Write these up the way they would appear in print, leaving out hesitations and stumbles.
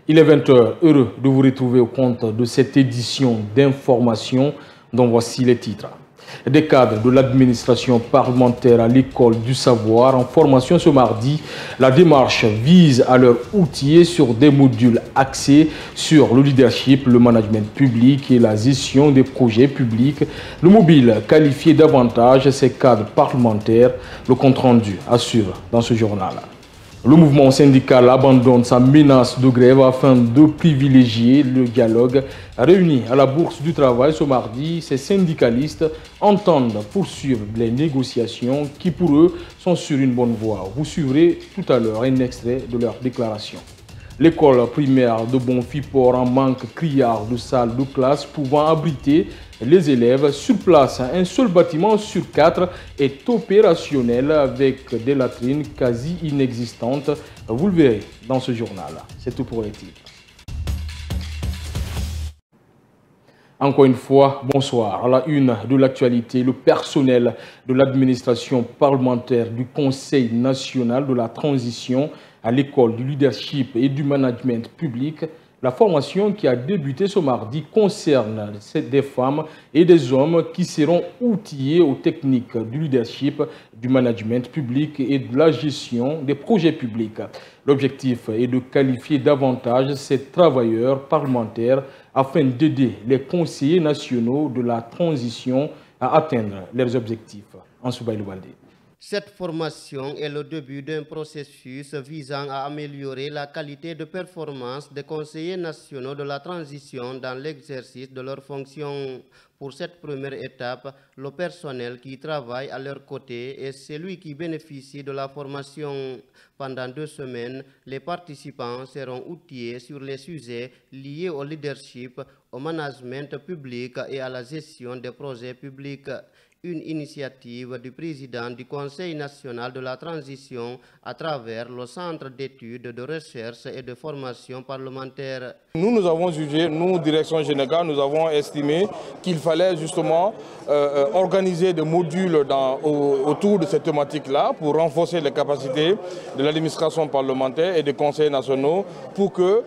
Il est 20 h, heureux de vous retrouver au compte de cette édition d'information dont voici les titres. Des cadres de l'administration parlementaire à l'école du savoir en formation ce mardi. La démarche vise à leur outiller sur des modules axés sur le leadership, le management public et la gestion des projets publics. Le mobile qualifié davantage ces cadres parlementaires. Le compte-rendu à suivre dans ce journal. Le mouvement syndical abandonne sa menace de grève afin de privilégier le dialogue. Réunis à la Bourse du Travail ce mardi, ces syndicalistes entendent poursuivre les négociations qui pour eux sont sur une bonne voie. Vous suivrez tout à l'heure un extrait de leur déclaration. L'école primaire de Bonfiport en manque criard de salles de classe pouvant abriter les élèves sur place. Un seul bâtiment sur 4 est opérationnel avec des latrines quasi inexistantes. Vous le verrez dans ce journal. C'est tout pour les titres. Encore une fois, bonsoir. À la une de l'actualité, le personnel de l'administration parlementaire du Conseil national de la transition à l'école du leadership et du management public. La formation qui a débuté ce mardi concerne des femmes et des hommes qui seront outillés aux techniques du leadership, du management public et de la gestion des projets publics. L'objectif est de qualifier davantage ces travailleurs parlementaires afin d'aider les conseillers nationaux de la transition à atteindre leurs objectifs. Ansoubaï Loubalde. Cette formation est le début d'un processus visant à améliorer la qualité de performance des conseillers nationaux de la transition dans l'exercice de leurs fonctions. Pour cette première étape, le personnel qui travaille à leur côté est celui qui bénéficie de la formation. Pendant 2 semaines, les participants seront outillés sur les sujets liés au leadership, au management public et à la gestion des projets publics. Une initiative du président du Conseil national de la transition à travers le Centre d'études, de recherche et de formation parlementaire. Nous avons jugé, nous, direction générale, nous avons estimé qu'il fallait justement organiser des modules autour de cette thématique-là pour renforcer les capacités de l'administration parlementaire et des conseils nationaux pour que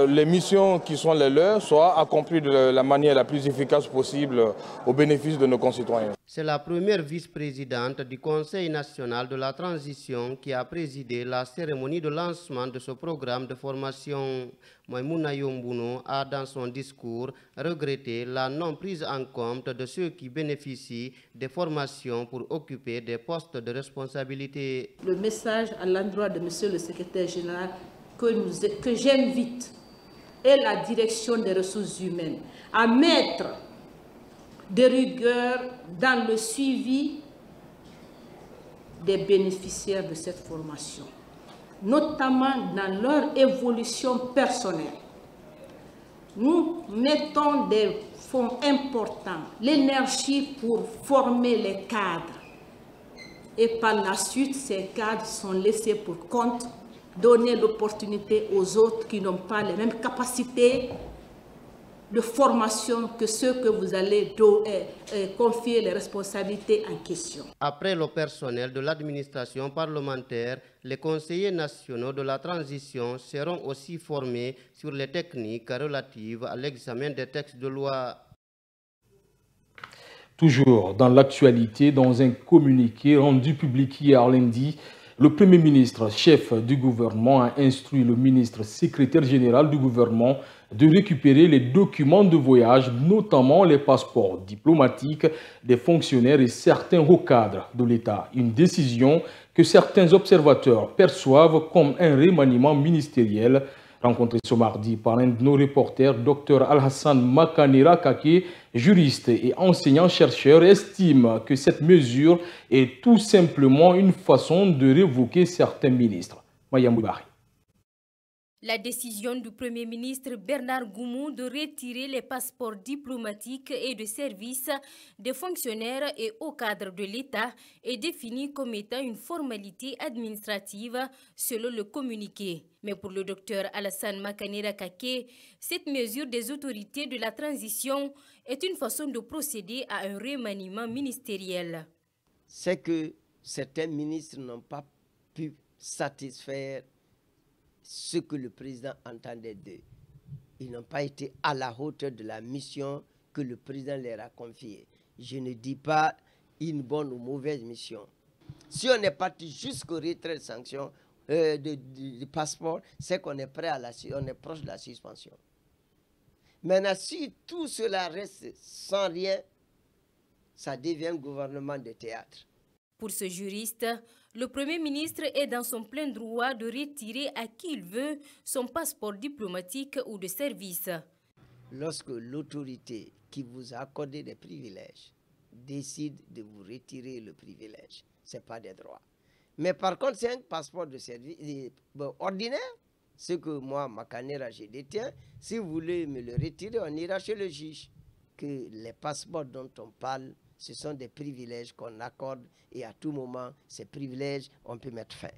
les missions qui sont les leurs soient accomplies de la manière la plus efficace possible au bénéfice de nos concitoyens. C'est la première vice-présidente du Conseil national de la transition qui a présidé la cérémonie de lancement de ce programme de formation. Maïmouna Yombouno a dans son discours regretté la non prise en compte de ceux qui bénéficient des formations pour occuper des postes de responsabilité. Le message à l'endroit de Monsieur le secrétaire général que j'invite et la direction des ressources humaines à mettre de rigueur dans le suivi des bénéficiaires de cette formation, notamment dans leur évolution personnelle. Nous mettons des fonds importants, l'énergie pour former les cadres. Et par la suite, ces cadres sont laissés pour compte, donner l'opportunité aux autres qui n'ont pas les mêmes capacités de formation que ceux que vous allez confier les responsabilités en question. Après le personnel de l'administration parlementaire, les conseillers nationaux de la transition seront aussi formés sur les techniques relatives à l'examen des textes de loi. Toujours dans l'actualité, dans un communiqué rendu public hier lundi, le Premier ministre, chef du gouvernement, a instruit le ministre secrétaire général du gouvernement de récupérer les documents de voyage, notamment les passeports diplomatiques des fonctionnaires et certains hauts cadres de l'État. Une décision que certains observateurs perçoivent comme un remaniement ministériel. Rencontré ce mardi par un de nos reporters, Dr Alhassan Makanera Kake, juriste et enseignant-chercheur, estime que cette mesure est tout simplement une façon de révoquer certains ministres. Mayam Bari. La décision du Premier ministre Bernard Goumou de retirer les passeports diplomatiques et de service des fonctionnaires et hauts cadres de l'État est définie comme étant une formalité administrative selon le communiqué. Mais pour le docteur Alassane Makanera Kake, cette mesure des autorités de la transition est une façon de procéder à un remaniement ministériel. C'est que certains ministres n'ont pas pu satisfaire ce que le président entendait d'eux. Ils n'ont pas été à la hauteur de la mission que le président leur a confiée. Je ne dis pas une bonne ou mauvaise mission. Si on est parti jusqu'au retrait de sanctions du passeport, c'est qu'on est prêt on est proche de la suspension. Maintenant, si tout cela reste sans rien, ça devient un gouvernement de théâtre. Pour ce juriste, le Premier ministre est dans son plein droit de retirer à qui il veut son passeport diplomatique ou de service. Lorsque l'autorité qui vous a accordé des privilèges décide de vous retirer le privilège, ce n'est pas des droits. Mais par contre, c'est un passeport de service ordinaire, ce que moi, Makanera, je détiens. Si vous voulez me le retirer, on ira chez le juge. Que les passeports dont on parle, ce sont des privilèges qu'on accorde et à tout moment, ces privilèges, on peut mettre fin.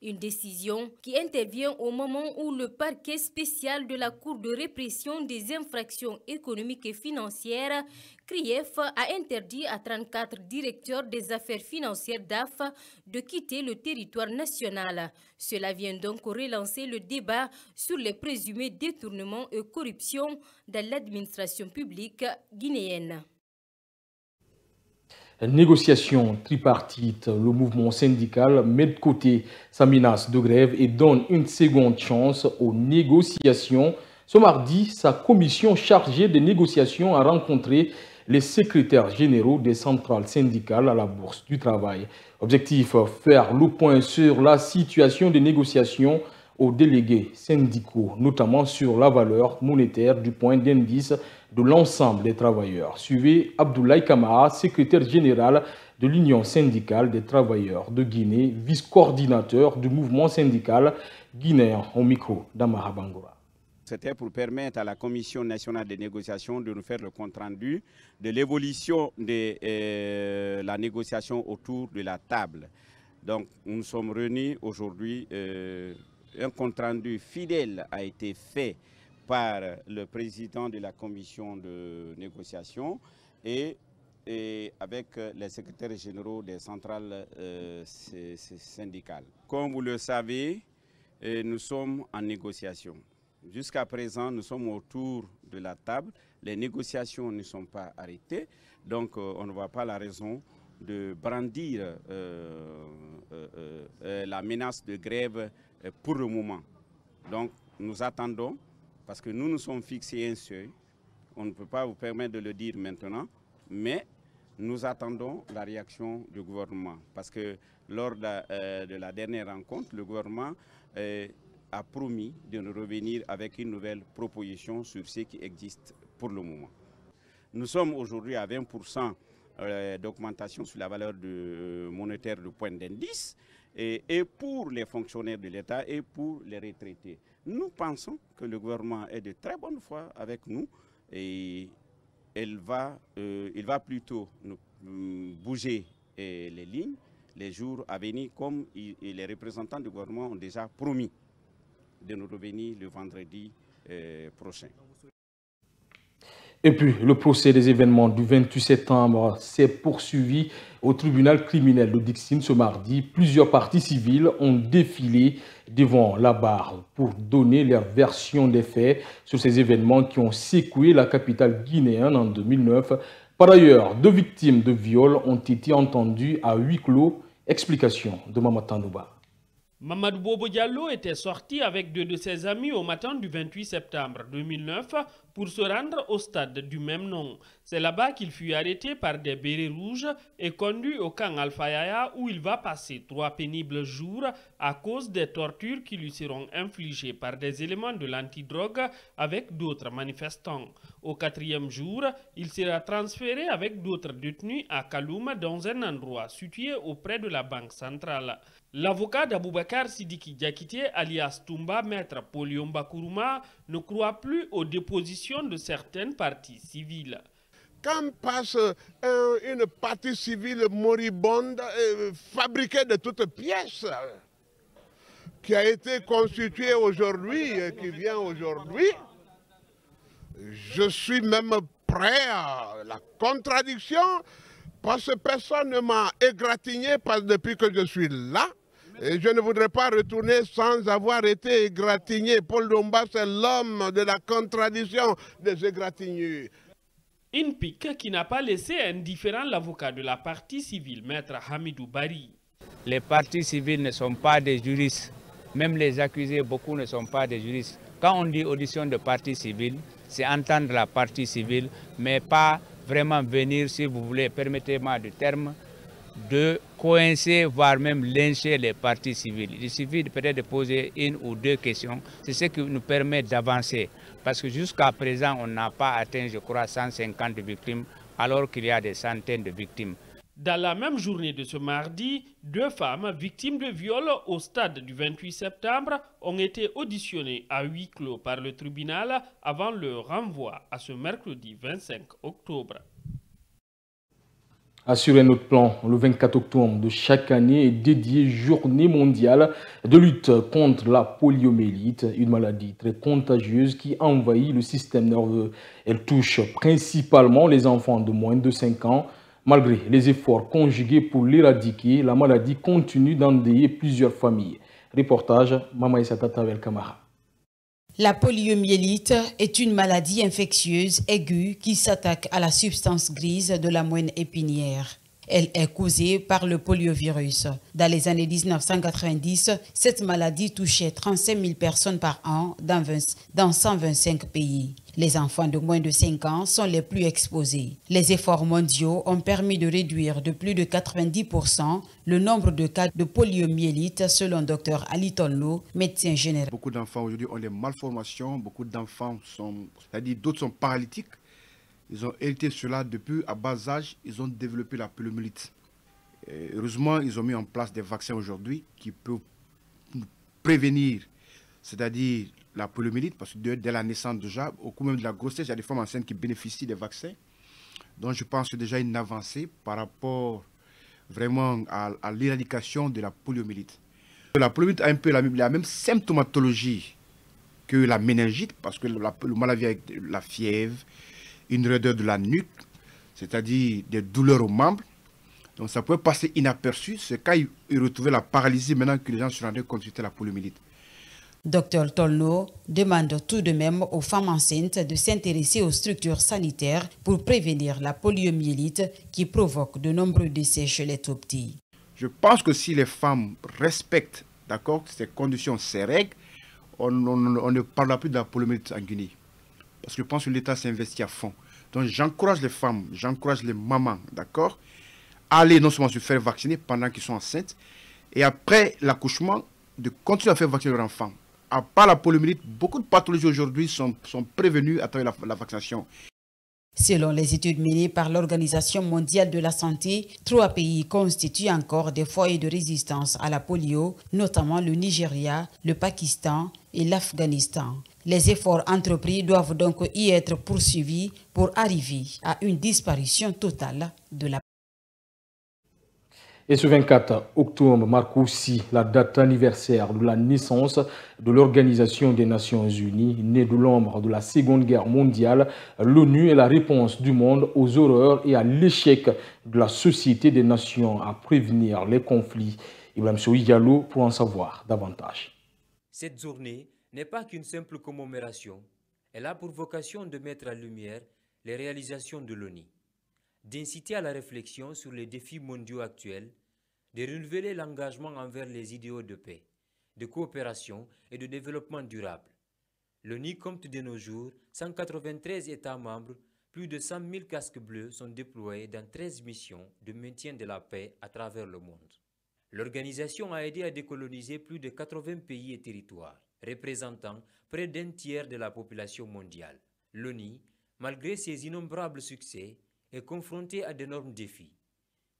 Une décision qui intervient au moment où le parquet spécial de la Cour de répression des infractions économiques et financières, CRIEF, a interdit à 34 directeurs des affaires financières d'AF de quitter le territoire national. Cela vient donc relancer le débat sur les présumés détournements et corruptions dans l'administration publique guinéenne. Négociation tripartite, le mouvement syndical met de côté sa menace de grève et donne une seconde chance aux négociations. Ce mardi, sa commission chargée des négociations a rencontré les secrétaires généraux des centrales syndicales à la Bourse du Travail. Objectif, faire le point sur la situation des négociations aux délégués syndicaux, notamment sur la valeur monétaire du point d'indice de l'ensemble des travailleurs. Suivez Abdoulaye Kamara, secrétaire général de l'Union syndicale des travailleurs de Guinée, vice-coordinateur du mouvement syndical guinéen, au micro d'Amara Bangoura. C'était pour permettre à la Commission nationale des négociations de nous faire le compte-rendu de l'évolution de la négociation autour de la table. Donc nous sommes réunis aujourd'hui. Un compte-rendu fidèle a été fait par le président de la commission de négociation et avec les secrétaires généraux des centrales syndicales. Comme vous le savez, nous sommes en négociation. Jusqu'à présent, nous sommes autour de la table. Les négociations ne sont pas arrêtées, donc on ne voit pas la raison de brandir la menace de grève pour le moment. Donc nous attendons, parce que nous nous sommes fixés un seuil. On ne peut pas vous permettre de le dire maintenant, mais nous attendons la réaction du gouvernement. Parce que lors de la dernière rencontre, le gouvernement a promis de nous revenir avec une nouvelle proposition sur ce qui existe pour le moment. Nous sommes aujourd'hui à 20% d'augmentation sur la valeur monétaire du point d'indice et pour les fonctionnaires de l'État et pour les retraités. Nous pensons que le gouvernement est de très bonne foi avec nous et il va plutôt nous bouger les lignes les jours à venir comme les représentants du gouvernement ont déjà promis de nous revenir le vendredi prochain. Et puis, le procès des événements du 28 septembre s'est poursuivi au tribunal criminel de Dixine ce mardi. Plusieurs parties civiles ont défilé devant la barre pour donner leur version des faits sur ces événements qui ont secoué la capitale guinéenne en 2009. Par ailleurs, 2 victimes de viol ont été entendues à huis clos. Explication de Mamatandouba. Mamadou Bobo Diallo était sorti avec 2 de ses amis au matin du 28 septembre 2009 pour se rendre au stade du même nom. C'est là-bas qu'il fut arrêté par des bérets rouges et conduit au camp Alpha Yaya où il va passer 3 pénibles jours à cause des tortures qui lui seront infligées par des éléments de l'antidrogue avec d'autres manifestants. Au 4e jour, il sera transféré avec d'autres détenus à Kaloum dans un endroit situé auprès de la Banque centrale. L'avocat d'Aboubacar Sidiki Diakité, alias Toumba, maître Poliomba Kourouma, ne croit plus aux dépositions de certaines parties civiles. Quand passe une partie civile moribonde, fabriquée de toutes pièces, qui a été constituée aujourd'hui, qui vient aujourd'hui, je suis même prêt à la contradiction, parce que personne ne m'a égratigné depuis que je suis là. Et je ne voudrais pas retourner sans avoir été égratigné. Paul Domba, c'est l'homme de la contradiction des égratignures. Une pique qui n'a pas laissé indifférent l'avocat de la partie civile, maître Hamidou Bari. Les parties civiles ne sont pas des juristes. Même les accusés, beaucoup ne sont pas des juristes. Quand on dit audition de partie civile, c'est entendre la partie civile, mais pas vraiment venir, si vous voulez, permettez-moi du terme, de coincer, voire même lyncher les parties civiles. Il suffit peut-être de poser une ou deux questions. C'est ce qui nous permet d'avancer. Parce que jusqu'à présent, on n'a pas atteint, je crois, 150 victimes, alors qu'il y a des centaines de victimes. Dans la même journée de ce mardi, 2 femmes victimes de viol au stade du 28 septembre ont été auditionnées à huis clos par le tribunal avant leur renvoi à ce mercredi 25 octobre. Sur un autre plan, le 24 octobre de chaque année est dédié Journée mondiale de lutte contre la poliomyélite, une maladie très contagieuse qui envahit le système nerveux. Elle touche principalement les enfants de moins de 5 ans. Malgré les efforts conjugués pour l'éradiquer, la maladie continue d'endeuiller plusieurs familles. Reportage Mama Issa Tavel Kamara. La poliomyélite est une maladie infectieuse aiguë qui s'attaque à la substance grise de la moelle épinière. Elle est causée par le poliovirus. Dans les années 1990, cette maladie touchait 35 000 personnes par an dans 125 pays. Les enfants de moins de 5 ans sont les plus exposés. Les efforts mondiaux ont permis de réduire de plus de 90% le nombre de cas de poliomyélite, selon Dr Ali Tonlo, médecin général. Beaucoup d'enfants aujourd'hui ont des malformations, beaucoup d'enfants c'est-à-dire d'autres sont paralytiques. Ils ont hérité cela depuis à bas âge, ils ont développé la poliomyélite. Heureusement, ils ont mis en place des vaccins aujourd'hui qui peuvent prévenir, c'est-à-dire la poliomyélite, parce que dès la naissance déjà, au cours même de la grossesse, il y a des femmes enceintes qui bénéficient des vaccins. Donc je pense que c'est déjà une avancée par rapport vraiment à l'éradication de la poliomyélite. La poliomyélite a un peu la même symptomatologie que la méningite, parce que le maladie avec la fièvre, une raideur de la nuque, c'est-à-dire des douleurs aux membres. Donc ça peut passer inaperçu. C'est quand ils retrouvaient la paralysie maintenant que les gens se rendaient consulter la poliomyélite. Dr Tolno demande tout de même aux femmes enceintes de s'intéresser aux structures sanitaires pour prévenir la poliomyélite qui provoque de nombreux décès chez les tout petits. Je pense que si les femmes respectent ces conditions, ces règles, on ne parlera plus de la poliomyélite en Guinée. Parce que je pense que l'État s'investit à fond. Donc j'encourage les femmes, j'encourage les mamans, d'accord, à aller non seulement se faire vacciner pendant qu'ils sont enceintes, et après l'accouchement, de continuer à faire vacciner leurs enfants. À part la poliomyélite, beaucoup de pathologies aujourd'hui sont prévenues à travers la vaccination. Selon les études menées par l'Organisation mondiale de la santé, 3 pays constituent encore des foyers de résistance à la polio, notamment le Nigeria, le Pakistan et l'Afghanistan. Les efforts entrepris doivent donc y être poursuivis pour arriver à une disparition totale de la polio. Et ce 24 octobre marque aussi la date anniversaire de la naissance de l'Organisation des Nations Unies. Née de l'ombre de la Seconde Guerre mondiale, l'ONU est la réponse du monde aux horreurs et à l'échec de la Société des Nations à prévenir les conflits. Ibrahim Souyalo pour en savoir davantage. Cette journée n'est pas qu'une simple commémoration. Elle a pour vocation de mettre en lumière les réalisations de l'ONU, d'inciter à la réflexion sur les défis mondiaux actuels, de renouveler l'engagement envers les idéaux de paix, de coopération et de développement durable. L'ONU compte de nos jours 193 États membres, plus de 100 000 casques bleus sont déployés dans 13 missions de maintien de la paix à travers le monde. L'organisation a aidé à décoloniser plus de 80 pays et territoires, représentant près d'un tiers de la population mondiale. L'ONU, malgré ses innombrables succès, est confrontée à d'énormes défis,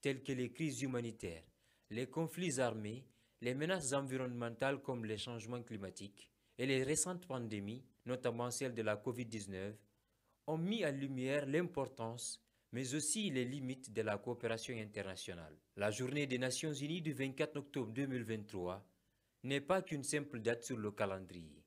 tels que les crises humanitaires, les conflits armés, les menaces environnementales comme les changements climatiques et les récentes pandémies, notamment celle de la Covid-19, ont mis en lumière l'importance, mais aussi les limites de la coopération internationale. La Journée des Nations Unies du 24 octobre 2023 n'est pas qu'une simple date sur le calendrier.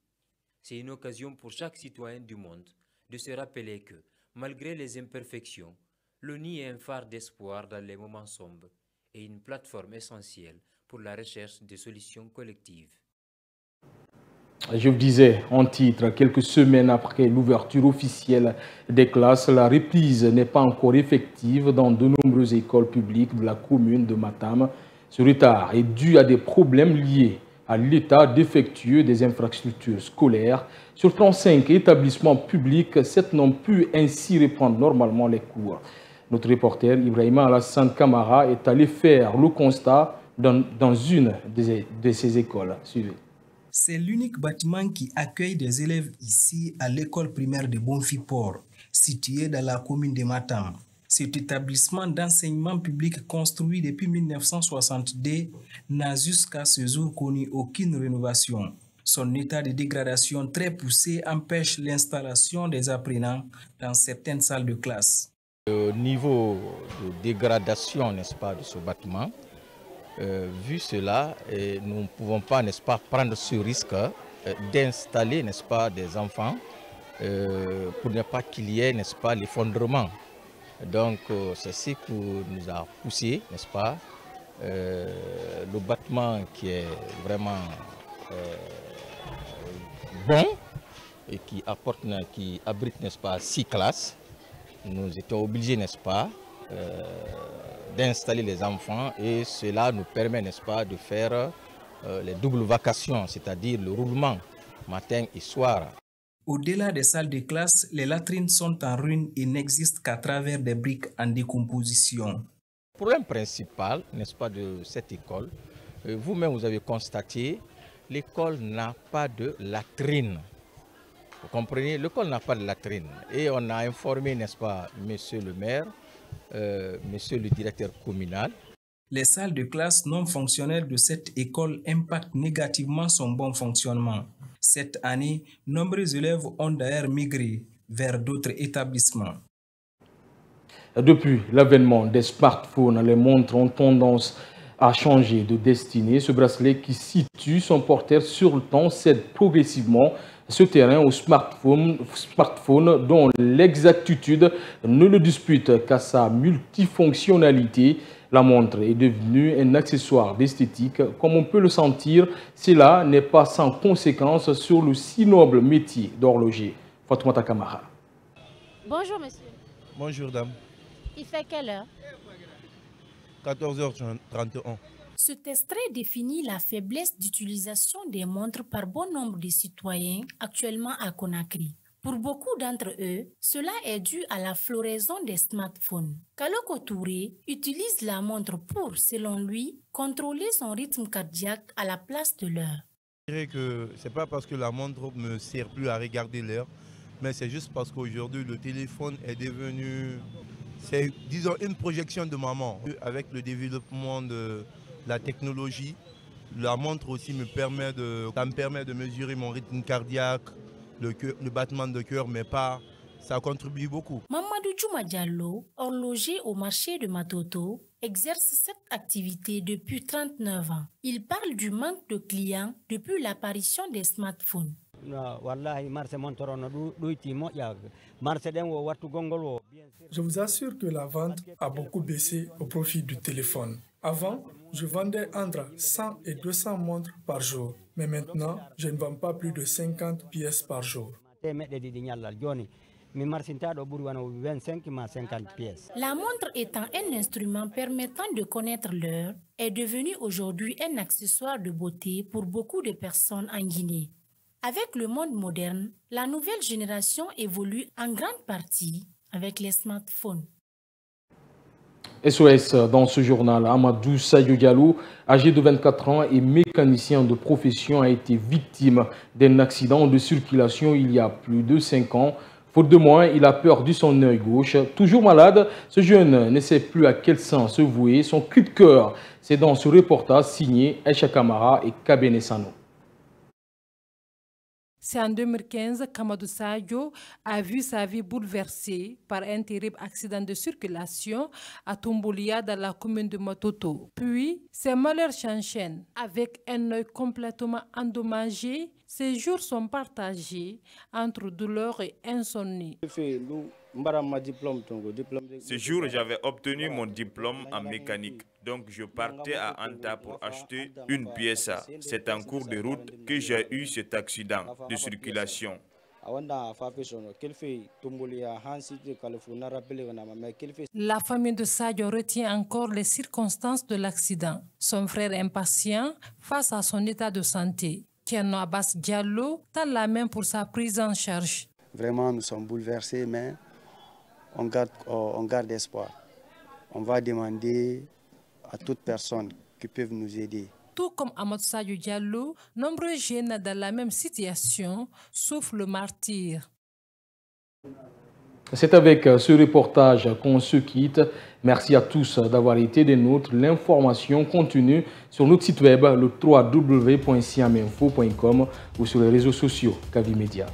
C'est une occasion pour chaque citoyen du monde de se rappeler que, malgré les imperfections, l'ONU est un phare d'espoir dans les moments sombres et une plateforme essentielle pour la recherche des solutions collectives. Je vous disais en titre, quelques semaines après l'ouverture officielle des classes, la reprise n'est pas encore effective dans de nombreuses écoles publiques de la commune de Matam. Ce retard est dû à des problèmes liés à l'état défectueux des infrastructures scolaires. Sur 35 établissements publics, 7 n'ont pu ainsi reprendre normalement les cours. Notre reporter Ibrahima Alassane Kamara est allé faire le constat dans une de ces écoles. Suivez. C'est l'unique bâtiment qui accueille des élèves ici à l'école primaire de Bonfiport, située dans la commune de Matam. Cet établissement d'enseignement public construit depuis 1962 n'a jusqu'à ce jour connu aucune rénovation. Son état de dégradation très poussé empêche l'installation des apprenants dans certaines salles de classe. Au niveau de dégradation, n'est-ce pas, de ce bâtiment, vu cela, nous ne pouvons pas, n'est-ce pas, prendre ce risque d'installer, n'est-ce pas, des enfants pour ne pas qu'il y ait, n'est-ce pas, l'effondrement. Donc c'est ce qui nous a poussé, n'est-ce pas, le bâtiment qui est vraiment bon et qui abrite, n'est-ce pas, 6 classes. Nous étions obligés, n'est-ce pas, d'installer les enfants et cela nous permet, n'est-ce pas, de faire les doubles vacations, c'est-à-dire le roulement matin et soir. Au-delà des salles de classe, les latrines sont en ruine et n'existent qu'à travers des briques en décomposition. Le problème principal, n'est-ce pas, de cette école, vous-même vous avez constaté, l'école n'a pas de latrine. Vous comprenez, l'école n'a pas de latrine. Et on a informé, n'est-ce pas, monsieur le maire, monsieur le directeur communal. Les salles de classe non fonctionnelles de cette école impactent négativement son bon fonctionnement. Cette année, nombreux élèves ont d'ailleurs migré vers d'autres établissements. Depuis l'avènement des smartphones, les montres ont tendance à changer de destinée. Ce bracelet qui situe son porteur sur le temps cède progressivement ce terrain au smartphone dont l'exactitude ne le dispute qu'à sa multifonctionnalité. La montre est devenue un accessoire d'esthétique. Comme on peut le sentir, cela n'est pas sans conséquence sur le si noble métier d'horloger. Fatoumata Kamara. Bonjour monsieur. Bonjour dame. Il fait quelle heure? 14h31. Cet extrait définit la faiblesse d'utilisation des montres par bon nombre de citoyens actuellement à Conakry. Pour beaucoup d'entre eux, cela est dû à la floraison des smartphones. Kaloko Touré utilise la montre pour, selon lui, contrôler son rythme cardiaque à la place de l'heure. Je dirais que ce n'est pas parce que la montre ne me sert plus à regarder l'heure, mais c'est juste parce qu'aujourd'hui le téléphone est devenu, disons, une projection de maman. Avec le développement de la technologie, la montre aussi me permet de mesurer mon rythme cardiaque, le battement de cœur, mais pas, ça contribue beaucoup. Mamadou Djouma Diallo, horloger au marché de Matoto, exerce cette activité depuis 39 ans. Il parle du manque de clients depuis l'apparition des smartphones. Je vous assure que la vente a beaucoup baissé au profit du téléphone. Avant, je vendais entre 100 et 200 montres par jour. Mais maintenant, je ne vends pas plus de 50 pièces par jour. La montre étant un instrument permettant de connaître l'heure, est devenue aujourd'hui un accessoire de beauté pour beaucoup de personnes en Guinée. Avec le monde moderne, la nouvelle génération évolue en grande partie avec les smartphones. SOS dans ce journal, Amadou Sadio Diallo, âgé de 24 ans et mécanicien de profession, a été victime d'un accident de circulation il y a plus de 5 ans. Faute de moyens, il a perdu son œil gauche. Toujours malade, ce jeune ne sait plus à quel sens se vouer. Son cri de cœur, c'est dans ce reportage signé Aïcha Kamara et Kabene Sano. C'est en 2015 qu'Amadou Sadio a vu sa vie bouleversée par un terrible accident de circulation à Tombolia dans la commune de Matoto. Puis, ses malheurs s'enchaînent. Avec un œil complètement endommagé, ses jours sont partagés entre douleur et insomnie. Ce jour, j'avais obtenu mon diplôme en mécanique. Donc, je partais à Anta pour acheter une pièce. C'est en cours de route que j'ai eu cet accident de circulation. La famille de Sadio retient encore les circonstances de l'accident. Son frère impatient face à son état de santé. Kerno Abbas Diallo tend la main pour sa prise en charge. Vraiment, nous sommes bouleversés, mais on garde espoir. On va demander à toute personne qui peut nous aider. Tout comme Amadou Sadio Diallo, nombreux jeunes dans la même situation souffrent le martyre. C'est avec ce reportage qu'on se quitte. Merci à tous d'avoir été des nôtres. L'information continue sur notre site web, le www.siaminfo.com ou sur les réseaux sociaux Kavi Média.